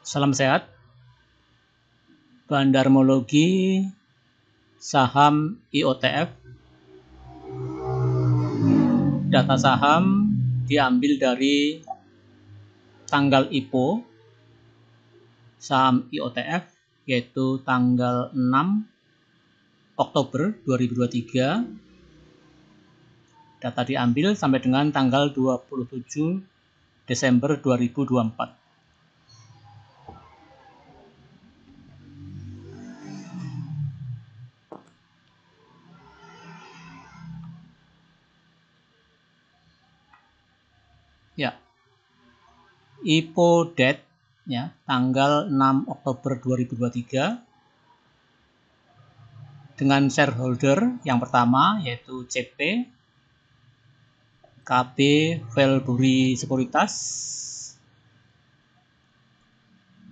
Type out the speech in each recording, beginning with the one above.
Salam sehat. Bandarmologi saham IOTF. Data saham diambil dari tanggal IPO saham IOTF, yaitu tanggal 6 Oktober 2023. Data diambil sampai dengan tanggal 27 Desember 2024. Ya, IPO date ya, tanggal 6 Oktober 2023 dengan shareholder yang pertama yaitu CP, KB Valbury Sekuritas,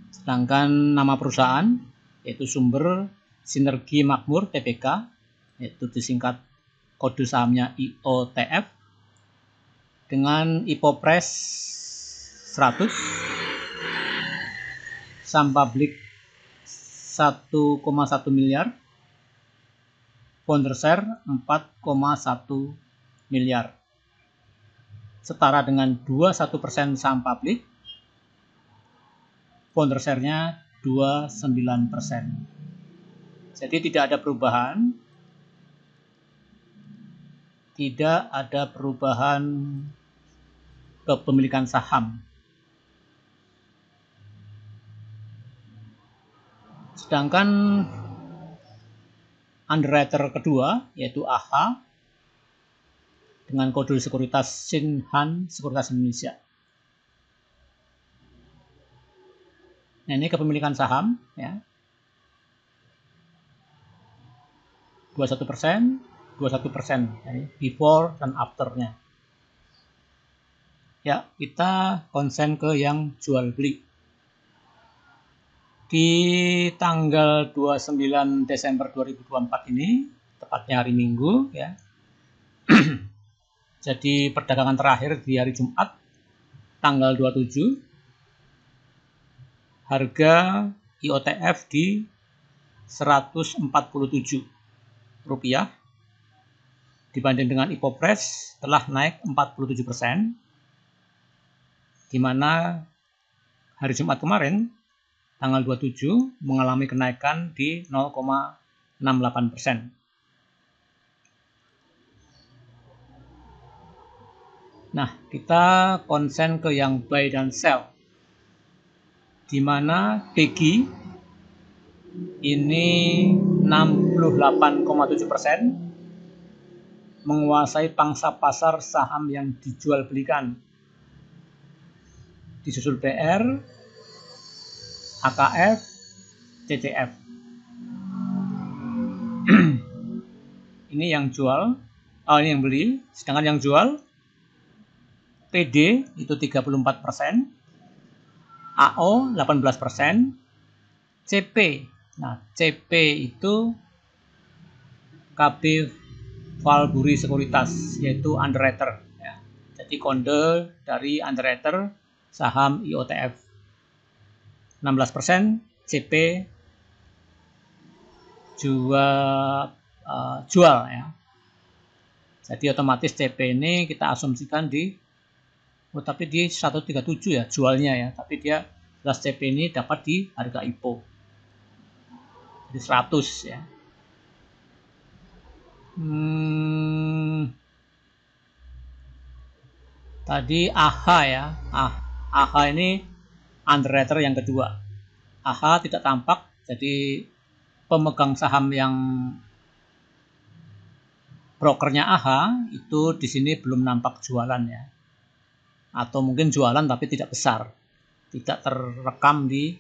sedangkan nama perusahaan yaitu Sumber Sinergi Makmur Tbk, yaitu disingkat kode sahamnya IOTF, dengan IPO Press 100, saham publik 1,1 miliar, founder share 4,1 miliar, setara dengan 21% saham publik, founder share-nya 29%. Jadi tidak ada perubahan, kepemilikan saham. Sedangkan underwriter kedua yaitu AHA dengan kode sekuritas Shinhan Sekuritas Indonesia. Nah, ini kepemilikan saham ya. 21%, 21%, yani before dan after-nya. Ya, kita konsen ke yang jual beli. Di tanggal 29 Desember 2024 ini, tepatnya hari Minggu ya. Jadi perdagangan terakhir di hari Jumat tanggal 27, harga IOTF di Rp147 dibanding dengan IPO Press telah naik 47%, di mana hari Jumat kemarin tanggal 27 mengalami kenaikan di 0,68%. Nah, kita konsen ke yang buy dan sell, di mana PEGI ini 68,7% menguasai pangsa pasar saham yang dijual belikan. Disusul BR, AKF, CCF. Ini yang jual, ini yang beli, sedangkan yang jual PD itu 34%, AO 18%, CP. Nah, CP itu KB Valbury Sekuritas, yaitu underwriter ya. Jadi kode dari underwriter saham IOTF 16%, CP jual ya. Jadi otomatis CP ini kita asumsikan tapi di 137 ya jualnya ya, tapi dia jelas CP ini dapat di harga IPO di 100 ya. Tadi AHA ya, AHA ini underwriter yang kedua. AHA tidak tampak, jadi pemegang saham yang brokernya AHA itu di sini belum nampak jualan ya, atau mungkin jualan tapi tidak besar, tidak terekam di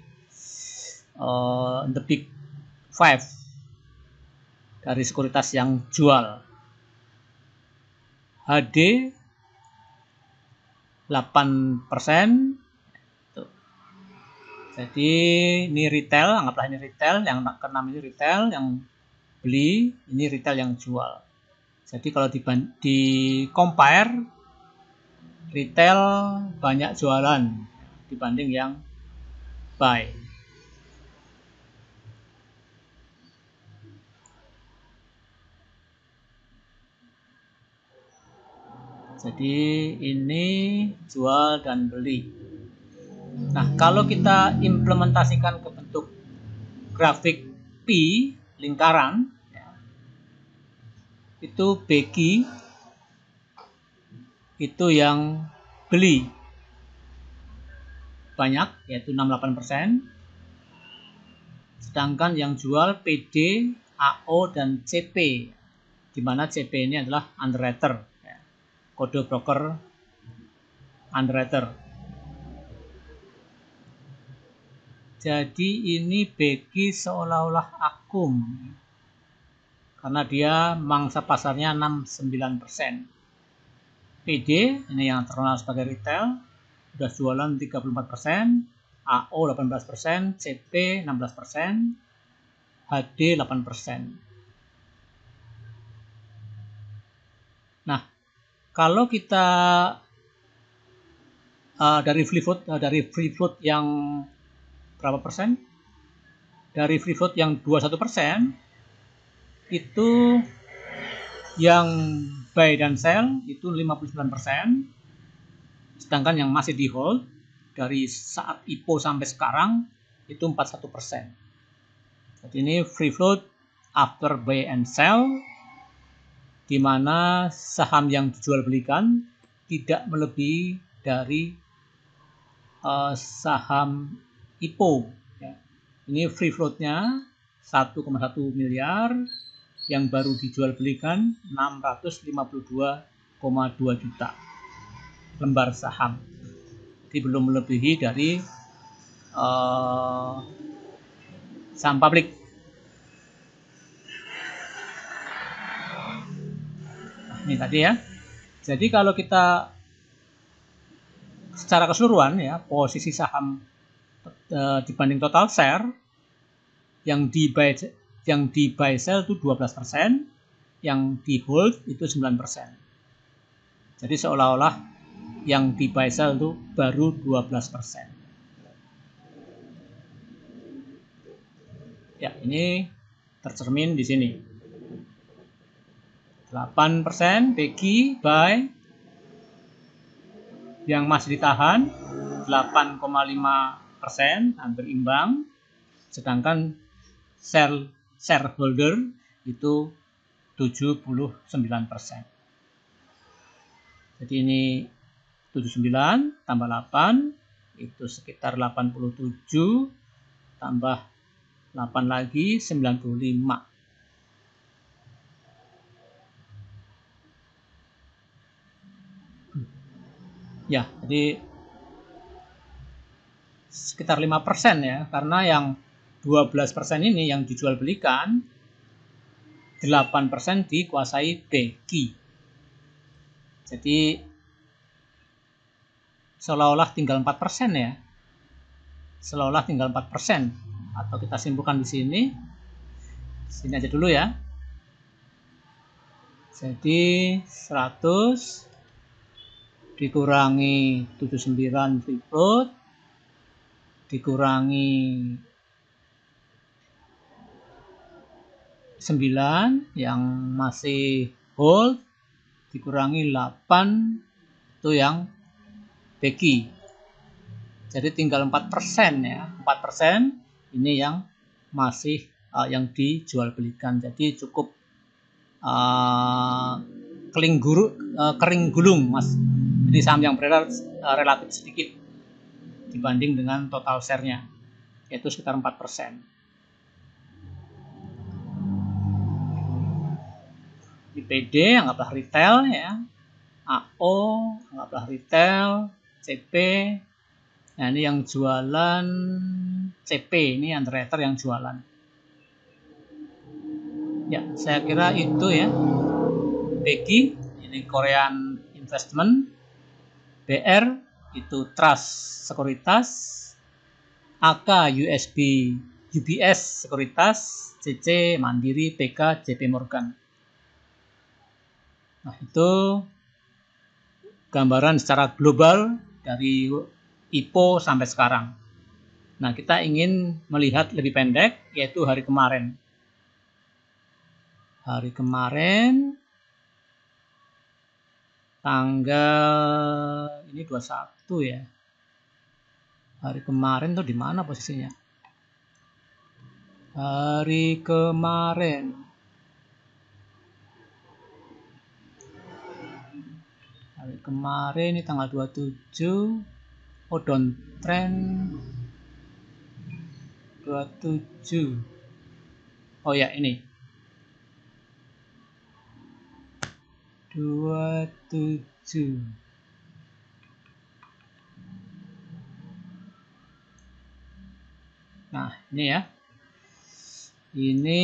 the big five dari sekuritas yang jual. HD 8%. Jadi ini retail, anggaplah ini retail, yang keenam ini retail yang beli, ini retail yang jual. Jadi kalau di compare, retail banyak jualan dibanding yang buy. Jadi ini jual dan beli. Nah, kalau kita implementasikan ke bentuk grafik P, lingkaran, ya, itu Becky itu yang beli banyak, yaitu 68%. Sedangkan yang jual PD, AO, dan CP, di mana CP ini adalah underwriter, ya, kode broker underwriter. Jadi ini Becky seolah-olah akum, karena dia mangsa pasarnya 69%. PD, ini yang terkenal sebagai retail, sudah jualan 34%, AO 18%, CP 16%, HD 8%. Nah, kalau kita dari free float yang berapa persen? Dari free float yang 21%, itu yang buy dan sell itu 59%, sedangkan yang masih di hold dari saat IPO sampai sekarang itu 41%. Jadi ini free float after buy and sell, di mana saham yang dijual belikan tidak melebihi dari saham IPO. Ya. Ini free floatnya 1,1 miliar, yang baru dijual belikan 652,2 juta lembar saham. Jadi belum melebihi dari saham publik. Ini tadi ya. Jadi kalau kita secara keseluruhan ya, posisi saham dibanding total share yang di buy sell itu 12%, yang di hold itu 9%. Jadi seolah-olah yang di buy sell itu baru 12%. Ya, ini tercermin di sini. 8% Becky buy, yang masih ditahan 8,5%, hampir imbang. Sedangkan shareholder itu 79%. Jadi ini 79 tambah 8 itu sekitar 87, tambah 8 lagi 95. Ya, jadi sekitar 5% ya, karena yang 12% ini yang dijual belikan, 8% dikuasai Becky. Jadi seolah-olah tinggal 4% ya. Seolah-olah tinggal 4%. Atau kita simpulkan di sini. Sini aja dulu ya. Jadi 100 dikurangi 79 free float dikurangi 9 yang masih hold dikurangi 8 itu yang Becky. Jadi tinggal 4% ya. 4% ini yang masih yang dijual belikan. Jadi cukup kering gulung Mas. Jadi saham yang beredar relatif sedikit dibanding dengan total share-nya, yaitu sekitar 4%. Di PD anggaplah retail ya, AO anggaplah retail, CP, nah ini yang jualan CP, ini underwriter yang jualan. Ya, saya kira itu ya. Becky, ini Korean Investment, BR itu Trust Sekuritas, AK UBS Sekuritas, CC Mandiri, PK JP Morgan. Nah, itu gambaran secara global dari IPO sampai sekarang. Nah, kita ingin melihat lebih pendek, yaitu hari kemarin. Hari kemarin, tanggal ini 21 ya. Hari kemarin tuh di mana posisinya? Hari kemarin. Hari kemarin ini tanggal 27. Oh, downtrend 27. Oh ya, ini. 27. Nah, ini ya. Ini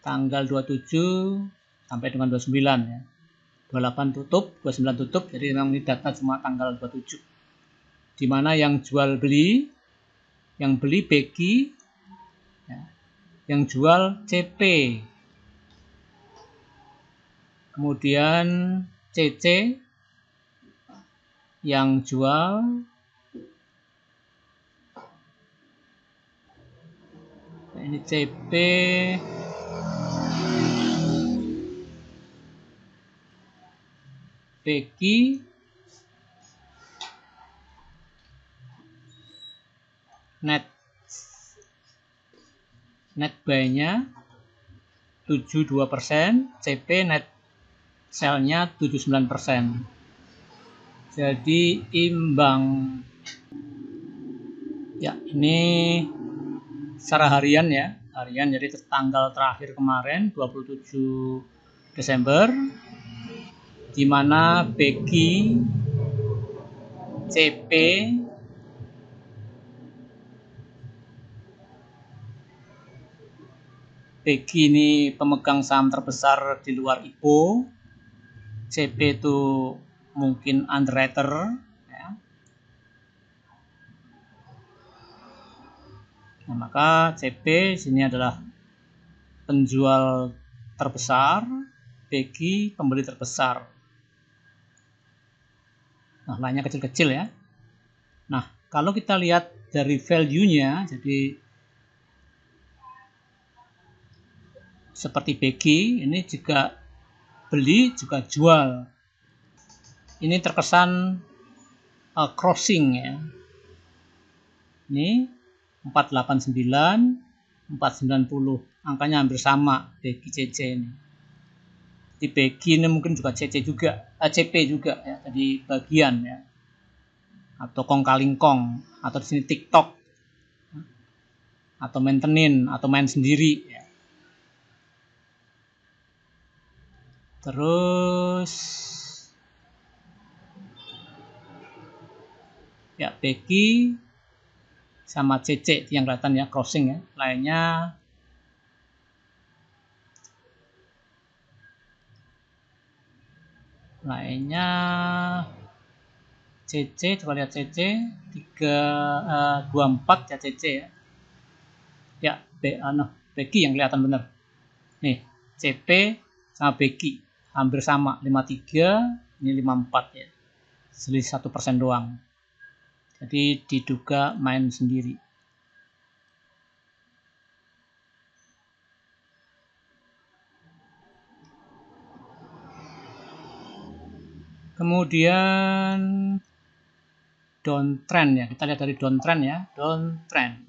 tanggal 27 sampai dengan 29 ya. 28 tutup, 29 tutup, jadi memang ini data cuma tanggal 27. Dimana yang jual beli, yang beli Becky, ya, yang jual CP, kemudian CC, yang jual, ini CP, Becky, net buy-nya 72%, CP net sell-nya 79%. Jadi imbang. Ya, ini secara harian ya. Harian jadi tanggal terakhir kemarin 27 Desember, di mana Becky, CP, Becky ini pemegang saham terbesar di luar IPO, CP itu mungkin underwriter ya. Nah, maka CP sini adalah penjual terbesar, Becky pembeli terbesar. Nah, lainnya kecil-kecil ya. Nah, kalau kita lihat dari value-nya, jadi seperti Becky, ini juga beli, juga jual. Ini terkesan crossing ya. Ini 489, 490, angkanya hampir sama Becky CC ini. Di Becky ini mungkin juga CC juga, CP juga ya, jadi bagian ya. Atau kong kaling kong, atau di sini TikTok, atau maintenance, atau main sendiri ya. Terus ya Becky sama CC yang kelihatan ya, crossing ya. Lainnya CC, coba lihat CC 24 ya CC ya. Ya, Becky yang kelihatan benar. Nih, CP sama Becky hampir sama, 53, ini 54 ya. Selisih 1% doang. Jadi diduga main sendiri. Kemudian downtrend ya, kita lihat dari downtrend ya, downtrend.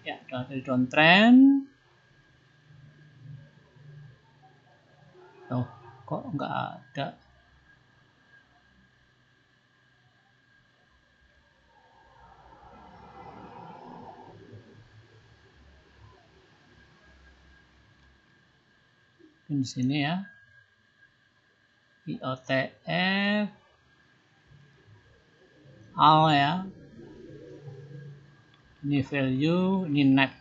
Ya, dari downtrend. Oh, kok nggak ada? Di sini ya. IOTF AL ya. Ini value, ini net.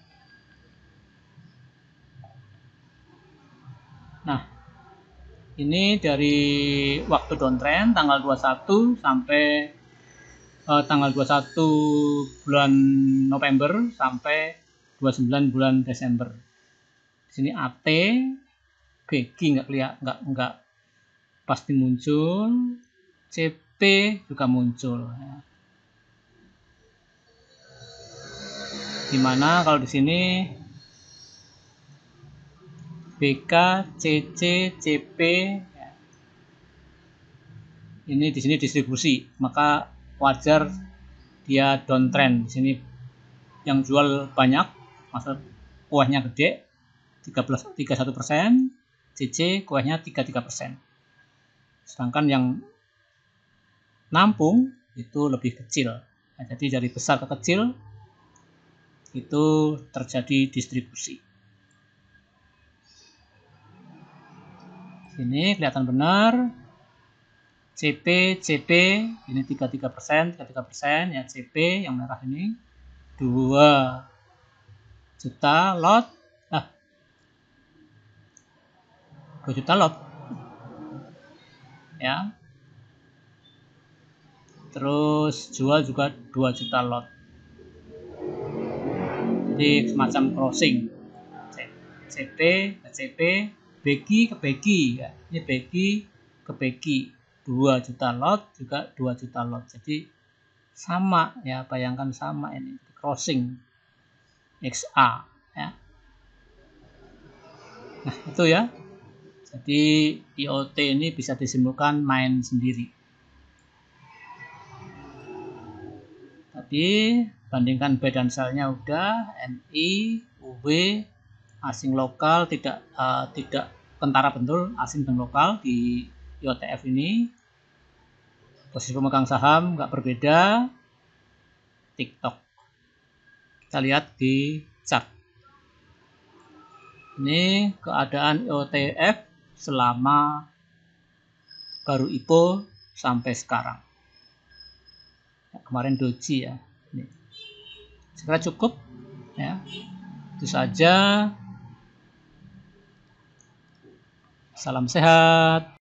Nah, ini dari waktu downtrend tanggal 21 sampai tanggal 21 bulan November sampai 29 bulan Desember. Di sini AT, Becky nggak pasti muncul, CP juga muncul. Ya. Dimana kalau di sini BK, CC, CP, ya. Ini di sini distribusi, maka wajar dia downtrend. Di sini yang jual banyak, maksud kuahnya gede, 31%, CC kuahnya 33%. Sedangkan yang nampung itu lebih kecil. Nah, jadi dari besar ke kecil itu terjadi distribusi. Sini kelihatan benar. CP ini 33%, ya CP yang merah ini 2 juta lot. 2 juta lot. Ya. Terus jual juga 2 juta lot. Jadi semacam crossing. CP ke CP, begi ke begi ya. Ini begi ke begi 2 juta lot juga 2 juta lot. Jadi sama ya, bayangkan sama ini crossing XA ya. Nah, itu ya. Jadi IoT ini bisa disimpulkan main sendiri. Tadi bandingkan buy dan sell-nya udah, NI, UB, asing lokal, tidak kentara bentul asing dan lokal di IOTF ini. Posisi pemegang saham nggak berbeda. TikTok. Kita lihat di chart. Ini keadaan IOTF selama baru IPO sampai sekarang. Ya, kemarin doji ya. Ini. Segera cukup ya. Itu saja. Salam sehat.